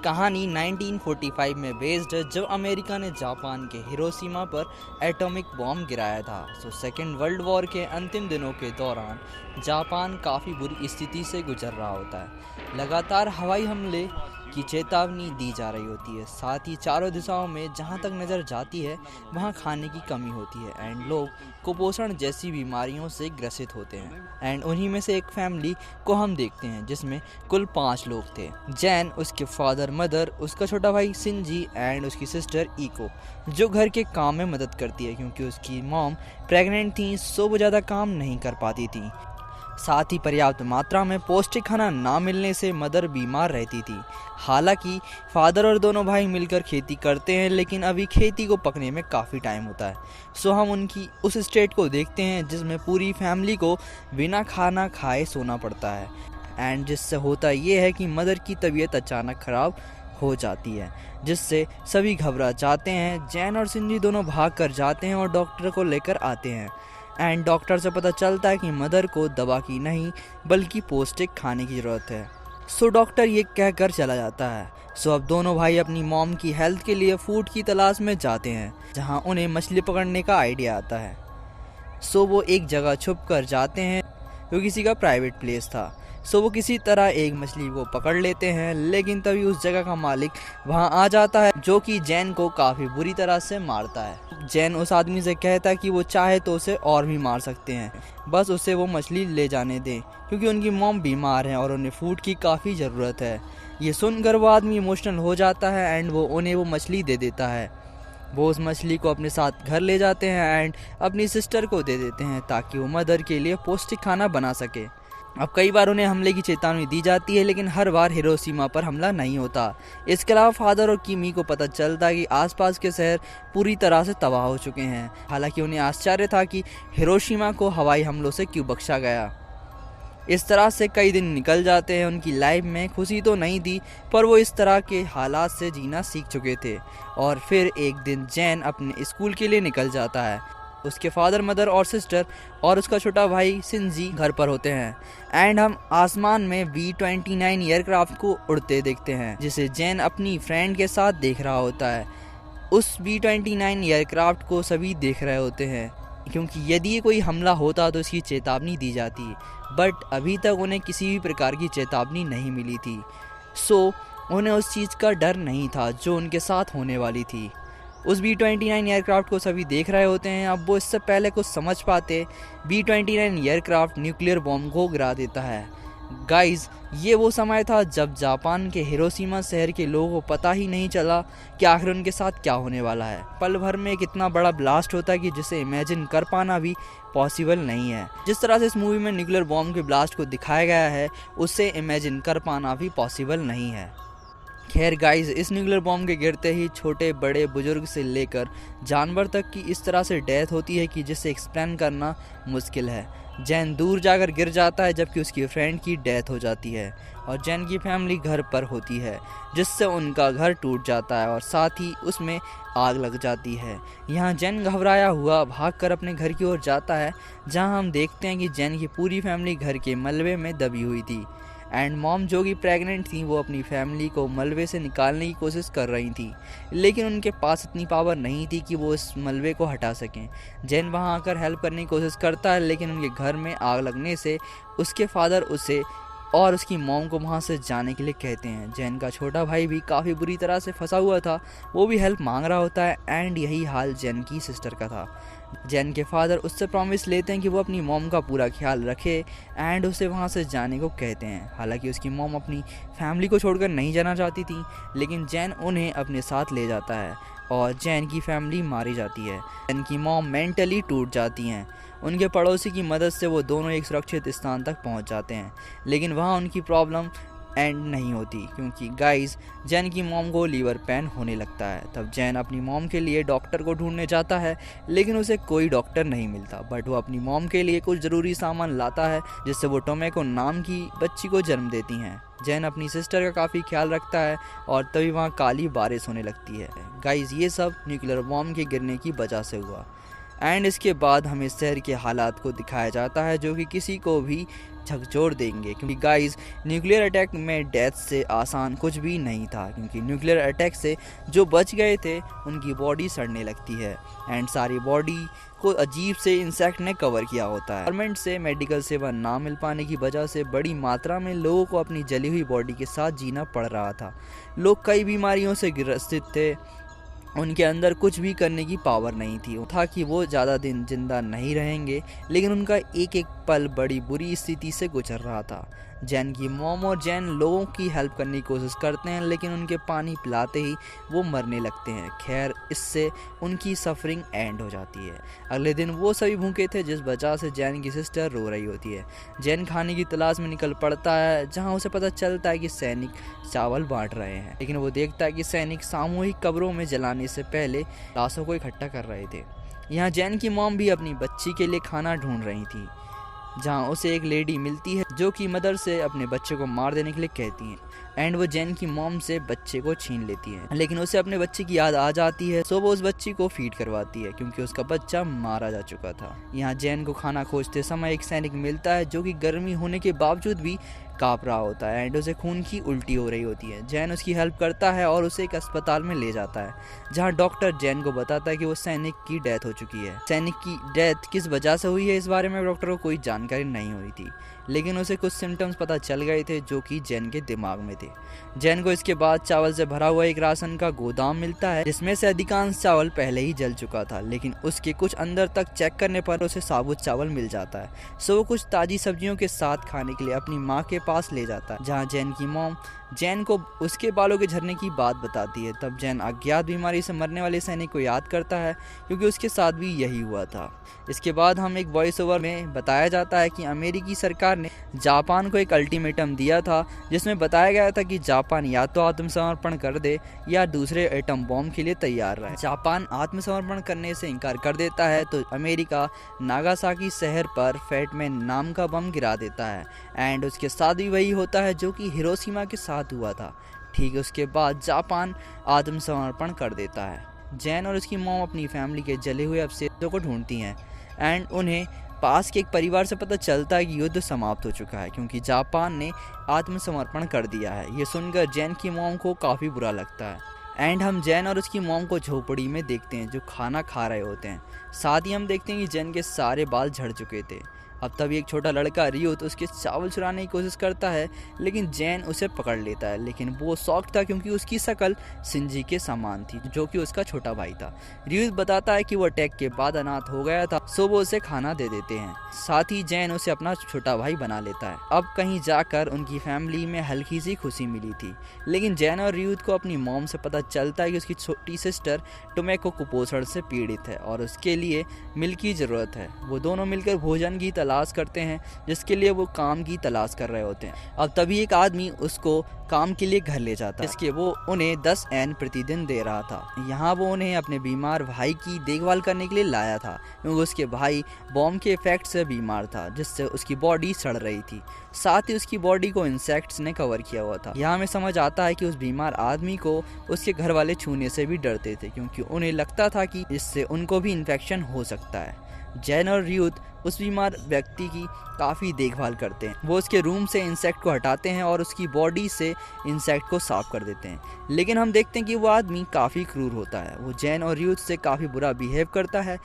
कहानी 1945 में बेस्ड है, जब अमेरिका ने जापान के हिरोशिमा पर एटॉमिक बॉम्ब गिराया था। सेकेंड वर्ल्ड वॉर के अंतिम दिनों के दौरान जापान काफ़ी बुरी स्थिति से गुजर रहा होता है। लगातार हवाई हमले की चेतावनी दी जा रही होती है। साथ ही चारों दिशाओं में जहां तक नज़र जाती है वहां खाने की कमी होती है एंड लोग कुपोषण जैसी बीमारियों से ग्रसित होते हैं। एंड उन्हीं में से एक फैमिली को हम देखते हैं जिसमें कुल 5 लोग थे। जैन, उसके फादर मदर, उसका छोटा भाई सिंजी एंड उसकी सिस्टर इको, जो घर के काम में मदद करती है क्योंकि उसकी मॉम प्रेग्नेंट थी, सो वो ज़्यादा काम नहीं कर पाती थी। साथ ही पर्याप्त मात्रा में पौष्टिक खाना ना मिलने से मदर बीमार रहती थी। हालांकि फादर और दोनों भाई मिलकर खेती करते हैं, लेकिन अभी खेती को पकने में काफ़ी टाइम होता है। सो हम उनकी उस स्टेट को देखते हैं जिसमें पूरी फैमिली को बिना खाना खाए सोना पड़ता है। एंड जिससे होता ये है कि मदर की तबीयत अचानक ख़राब हो जाती है, जिससे सभी घबरा जाते हैं। जैन और सिंजी दोनों भाग कर जाते हैं और डॉक्टर को लेकर आते हैं। एंड डॉक्टर से पता चलता है कि मदर को दवा की नहीं बल्कि पौष्टिक खाने की ज़रूरत है। सो डॉक्टर ये कहकर चला जाता है। सो अब दोनों भाई अपनी मॉम की हेल्थ के लिए फूड की तलाश में जाते हैं, जहां उन्हें मछली पकड़ने का आइडिया आता है। सो वो एक जगह छुप कर जाते हैं जो किसी का प्राइवेट प्लेस था। सो वो किसी तरह एक मछली को पकड़ लेते हैं, लेकिन तभी उस जगह का मालिक वहां आ जाता है, जो कि जैन को काफ़ी बुरी तरह से मारता है। जैन उस आदमी से कहता है कि वो चाहे तो उसे और भी मार सकते हैं, बस उसे वो मछली ले जाने दें क्योंकि उनकी मॉम बीमार है और उन्हें फूड की काफ़ी ज़रूरत है। ये सुनकर वो आदमी इमोशनल हो जाता है एंड वो उन्हें वो मछली दे देता है। वो उस मछली को अपने साथ घर ले जाते हैं एंड अपनी सिस्टर को दे देते हैं ताकि वो मदर के लिए पौष्टिक खाना बना सके। अब कई बार उन्हें हमले की चेतावनी दी जाती है, लेकिन हर बार हिरोशिमा पर हमला नहीं होता। इसके अलावा फादर और किमी को पता चलता है कि आसपास के शहर पूरी तरह से तबाह हो चुके हैं। हालांकि उन्हें आश्चर्य था कि हिरोशिमा को हवाई हमलों से क्यों बख्शा गया। इस तरह से कई दिन निकल जाते हैं। उनकी लाइफ में खुशी तो नहीं थी, पर वो इस तरह के हालात से जीना सीख चुके थे। और फिर एक दिन जैन अपने स्कूल के लिए निकल जाता है। उसके फादर, मदर और सिस्टर और उसका छोटा भाई सिंजी घर पर होते हैं। एंड हम आसमान में B-29 एयरक्राफ्ट को उड़ते देखते हैं, जिसे जैन अपनी फ्रेंड के साथ देख रहा होता है। उस B-29 एयरक्राफ्ट को सभी देख रहे होते हैं क्योंकि यदि कोई हमला होता तो इसकी चेतावनी दी जाती, बट अभी तक उन्हें किसी भी प्रकार की चेतावनी नहीं मिली थी। सो उन्हें उस चीज़ का डर नहीं था जो उनके साथ होने वाली थी। उस B-29 एयरक्राफ्ट को सभी देख रहे होते हैं। अब वो इससे पहले कुछ समझ पाते, B-29 एयरक्राफ्ट न्यूक्लियर बॉम्ब को गिरा देता है। गाइस, ये वो समय था जब जापान के हिरोशिमा शहर के लोगों को पता ही नहीं चला कि आखिर उनके साथ क्या होने वाला है। पल भर में एक इतना बड़ा ब्लास्ट होता है कि जिसे इमेजिन कर पाना भी पॉसिबल नहीं है। जिस तरह से इस मूवी में न्यूक्लियर बॉम्ब के ब्लास्ट को दिखाया गया है, उससे इमेजिन कर पाना भी पॉसिबल नहीं है। खैर गाइस, इस न्यूक्लियर बॉम्ब के गिरते ही छोटे बड़े बुजुर्ग से लेकर जानवर तक की इस तरह से डेथ होती है कि जिसे एक्सप्लेन करना मुश्किल है। जैन दूर जाकर गिर जाता है जबकि उसकी फ्रेंड की डेथ हो जाती है और जैन की फैमिली घर पर होती है, जिससे उनका घर टूट जाता है और साथ ही उसमें आग लग जाती है। यहाँ जैन घबराया हुआ भागकर अपने घर की ओर जाता है, जहाँ हम देखते हैं कि जैन की पूरी फैमिली घर के मलबे में दबी हुई थी। एंड मॉम, जो कि प्रेग्नेंट थी, वो अपनी फैमिली को मलबे से निकालने की कोशिश कर रही थी, लेकिन उनके पास इतनी पावर नहीं थी कि वो इस मलबे को हटा सकें। जैन वहां आकर हेल्प करने की कोशिश करता है, लेकिन उनके घर में आग लगने से उसके फादर उसे और उसकी मॉम को वहां से जाने के लिए कहते हैं। जैन का छोटा भाई भी काफ़ी बुरी तरह से फंसा हुआ था, वो भी हेल्प मांग रहा होता है। एंड यही हाल जैन की सिस्टर का था। जैन के फादर उससे प्रॉमिस लेते हैं कि वो अपनी मॉम का पूरा ख्याल रखे एंड उसे वहाँ से जाने को कहते हैं। हालांकि उसकी मॉम अपनी फैमिली को छोड़कर नहीं जाना चाहती थी, लेकिन जैन उन्हें अपने साथ ले जाता है और जैन की फैमिली मारी जाती है। जैन की मॉम मेंटली टूट जाती हैं। उनके पड़ोसी की मदद से वो दोनों एक सुरक्षित स्थान तक पहुंच जाते हैं, लेकिन वहाँ उनकी प्रॉब्लम एंड नहीं होती क्योंकि गाइस, जैन की मॉम को लीवर पेन होने लगता है। तब जैन अपनी मॉम के लिए डॉक्टर को ढूंढने जाता है, लेकिन उसे कोई डॉक्टर नहीं मिलता, बट वो अपनी मॉम के लिए कुछ ज़रूरी सामान लाता है, जिससे वो टोमेको नाम की बच्ची को जन्म देती हैं। जैन अपनी सिस्टर का काफ़ी ख्याल रखता है और तभी वहाँ काली बारिश होने लगती है। गाइस, ये सब न्यूक्लियर बॉम्ब के गिरने की वजह से हुआ। एंड इसके बाद हमें शहर के हालात को दिखाया जाता है जो कि किसी को भी झकझोर देंगे, क्योंकि गाइस न्यूक्लियर अटैक में डेथ से आसान कुछ भी नहीं था, क्योंकि न्यूक्लियर अटैक से जो बच गए थे उनकी बॉडी सड़ने लगती है एंड सारी बॉडी को अजीब से इंसेक्ट ने कवर किया होता है। गवर्नमेंट से मेडिकल सेवा ना मिल पाने की वजह से बड़ी मात्रा में लोगों को अपनी जली हुई बॉडी के साथ जीना पड़ रहा था। लोग कई बीमारियों से ग्रसित थे, उनके अंदर कुछ भी करने की पावर नहीं थी था कि वो ज़्यादा दिन जिंदा नहीं रहेंगे, लेकिन उनका एक एक पल बड़ी बुरी स्थिति से गुजर रहा था। जैन की मॉम और जैन लोगों की हेल्प करने की कोशिश करते हैं, लेकिन उनके पानी पिलाते ही वो मरने लगते हैं। खैर, इससे उनकी सफरिंग एंड हो जाती है। अगले दिन वो सभी भूखे थे, जिस वजह से जैन की सिस्टर रो रही होती है। जैन खाने की तलाश में निकल पड़ता है, जहाँ उसे पता चलता है कि सैनिक चावल बांट रहे हैं, लेकिन वो देखता है कि सैनिक सामूहिक कब्रों में जलाने से पहले लाशों को इकट्ठा कर रहे थे। यहाँ जैन की मॉम भी अपनी बच्ची के लिए खाना ढूंढ रही थी, जहाँ उसे एक लेडी मिलती है जो कि मदर से अपने बच्चे को मार देने के लिए कहती है एंड वो जैन की मॉम से बच्चे को छीन लेती है, लेकिन उसे अपने बच्चे की याद आ जाती है, सो वो उस बच्ची को फीड करवाती है क्योंकि उसका बच्चा मारा जा चुका था। यहाँ जैन को खाना खोजते समय एक सैनिक मिलता है जो कि गर्मी होने के बावजूद भी काँप रहा होता है एंड उसे खून की उल्टी हो रही होती है। जैन उसकी हेल्प करता है और उसे एक अस्पताल में ले जाता है, जहाँ डॉक्टर जैन को बताता है कि वो सैनिक की डेथ हो चुकी है। सैनिक की डेथ किस वजह से हुई है इस बारे में डॉक्टर को कोई जानकारी नहीं हुई थी, लेकिन उसे कुछ सिम्टम्स पता चल गए थे जो कि जैन के दिमाग में थे। जैन को इसके बाद चावल से भरा हुआ एक राशन का गोदाम मिलता है, जिसमें से अधिकांश चावल पहले ही जल चुका था, लेकिन उसके कुछ अंदर तक चेक करने पर उसे साबुत चावल मिल जाता है। सो वो कुछ ताजी सब्जियों के साथ खाने के लिए अपनी माँ के पास ले जाता है, जहाँ जैन की मॉम जैन को उसके बालों के झड़ने की बात बताती है। तब जैन अज्ञात बीमारी से मरने वाले सैनिक को याद करता है, क्योंकि उसके साथ भी यही हुआ था। इसके बाद हम एक वॉइस ओवर में बताया जाता है कि अमेरिकी सरकार ने जापान को एक अल्टीमेटम दिया था, जिसमें बताया गया था कि जापान या तो आत्मसमर्पण कर दे या दूसरे एटम बॉम्ब के लिए तैयार रहे। जापान आत्मसमर्पण करने से इनकार कर देता है तो अमेरिका नागासाकी शहर पर फैटमैन नाम का बम गिरा देता है एंड उसके साथ भी वही होता है जो कि हिरोशिमा के साथ हुआ था। ठीक उसके बाद जापान आत्मसमर्पण कर देता है। जैन और उसकी मॉम अपनी फैमिली के जले हुए अवशेषों को ढूंढती हैं एंड उन्हें पास के एक परिवार से पता चलता है कि युद्ध समाप्त हो चुका है, क्योंकि जापान ने आत्मसमर्पण कर दिया है। ये सुनकर जैन की मॉम को काफ़ी बुरा लगता है एंड हम जैन और उसकी मॉम को झोपड़ी में देखते हैं जो खाना खा रहे होते हैं। साथ ही हम देखते हैं कि जैन के सारे बाल झड़ चुके थे। अब तभी एक छोटा लड़का रियुत उसके चावल चुराने की कोशिश करता है, लेकिन जैन उसे पकड़ लेता है, लेकिन वो शॉक था क्योंकि उसकी शक्ल सिंजी के समान थी जो कि उसका छोटा भाई था। रियुत बताता है कि वो अटैक के बाद अनाथ हो गया था, सो वो उसे खाना दे देते हैं। साथ ही जैन उसे अपना छोटा भाई बना लेता है। अब कहीं जाकर उनकी फैमिली में हल्की सी खुशी मिली थी, लेकिन जैन और रियुत को अपनी मॉम से पता चलता है कि उसकी छोटी सिस्टर टोमेको कुपोषण से पीड़ित है और उसके लिए मिल्क की ज़रूरत है। वो दोनों मिलकर भोजन की तलाश करते हैं, जिसके लिए वो काम की तलाश कर रहे होते हैं। अब तभी एक आदमी उसको काम के लिए घर ले जाता है, जिसके वो उन्हें 10 एन प्रतिदिन दे रहा था। यहाँ वो उन्हें अपने बीमार भाई की देखभाल करने के लिए लाया था, क्योंकि उसके भाई बॉम्ब के इफेक्ट से बीमार था, जिससे उसकी बॉडी सड़ रही थी। साथ ही उसकी बॉडी को इंसेक्ट्स ने कवर किया हुआ था। यहाँ हमें समझ आता है कि उस बीमार आदमी को उसके घर वाले छूने से भी डरते थे, क्योंकि उन्हें लगता था कि इससे उनको भी इन्फेक्शन हो सकता है। जैन और रियुत उस बीमार व्यक्ति की काफ़ी देखभाल करते हैं। वो उसके रूम से इंसेक्ट को हटाते हैं और उसकी बॉडी से इंसेक्ट को साफ कर देते हैं, लेकिन हम देखते हैं कि वो आदमी काफ़ी क्रूर होता है। वो जैन और रियुत से काफ़ी बुरा बिहेव करता है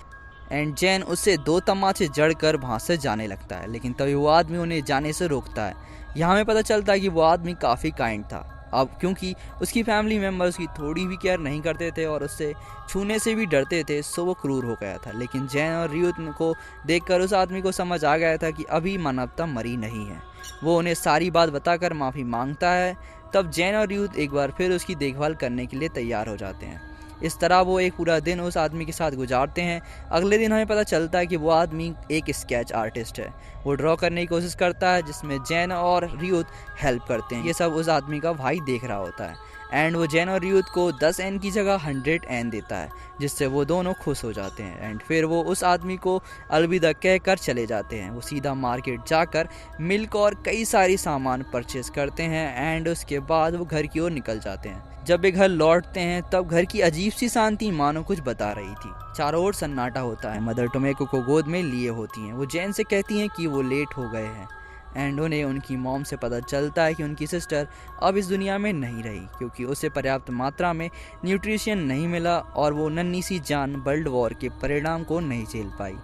एंड जैन उससे 2 तमाचे जड़कर वहाँ से जाने लगता है, लेकिन तभी वो आदमी उन्हें जाने से रोकता है। यहाँ हमें पता चलता है कि वो आदमी काफ़ी काइंड था, अब क्योंकि उसकी फैमिली मेम्बर्स की थोड़ी भी केयर नहीं करते थे और उससे छूने से भी डरते थे, सो वो क्रूर हो गया था। लेकिन जैन और रियुत को देखकर उस आदमी को समझ आ गया था कि अभी मानवता मरी नहीं है। वो उन्हें सारी बात बताकर माफ़ी मांगता है। तब जैन और रियुत एक बार फिर उसकी देखभाल करने के लिए तैयार हो जाते हैं। इस तरह वो एक पूरा दिन उस आदमी के साथ गुजारते हैं। अगले दिन हमें पता चलता है कि वो आदमी एक स्केच आर्टिस्ट है। वो ड्रॉ करने की कोशिश करता है, जिसमें जैन और रियुत हेल्प करते हैं। ये सब उस आदमी का भाई देख रहा होता है एंड वो जैन और यूथ को 10 एन की जगह 100 एन देता है, जिससे वो दोनों खुश हो जाते हैं। एंड फिर वो उस आदमी को अलविदा कहकर चले जाते हैं। वो सीधा मार्केट जाकर मिल्क और कई सारी सामान परचेस करते हैं एंड उसके बाद वो घर की ओर निकल जाते हैं। जब वे घर लौटते हैं तब घर की अजीब सी शांति मानो कुछ बता रही थी। चारों ओर सन्नाटा होता है। मदर टोमेको को गोद में लिए होती हैं। वो जैन से कहती हैं कि वो लेट हो गए हैं एंड उन्हें उनकी मॉम से पता चलता है कि उनकी सिस्टर अब इस दुनिया में नहीं रही क्योंकि उसे पर्याप्त मात्रा में न्यूट्रिशन नहीं मिला और वो नन्ही सी जान वर्ल्ड वॉर के परिणाम को नहीं झेल पाई।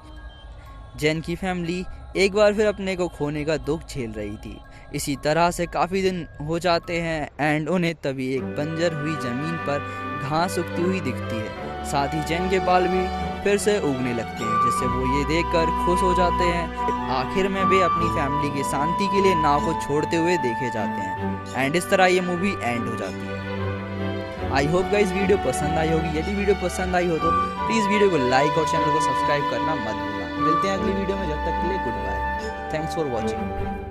जैन की फैमिली एक बार फिर अपने को खोने का दुख झेल रही थी। इसी तरह से काफ़ी दिन हो जाते हैं एंड उन्हें तभी एक बंजर हुई ज़मीन पर घास उगती हुई दिखती है। साथ ही जैन के बाल भी फिर से उगने लगते हैं, जिससे वो ये देखकर खुश हो जाते हैं। आखिर में वे अपनी फैमिली की शांति के लिए नाव को छोड़ते हुए देखे जाते हैं एंड इस तरह ये मूवी एंड हो जाती है। आई होप गाइस वीडियो पसंद आई होगी। यदि वीडियो पसंद आई हो तो प्लीज़ वीडियो को लाइक और चैनल को सब्सक्राइब करना मत भूलना। मिलते हैं अगली वीडियो में, जब तक के लिए goodbye. Thanks for watching.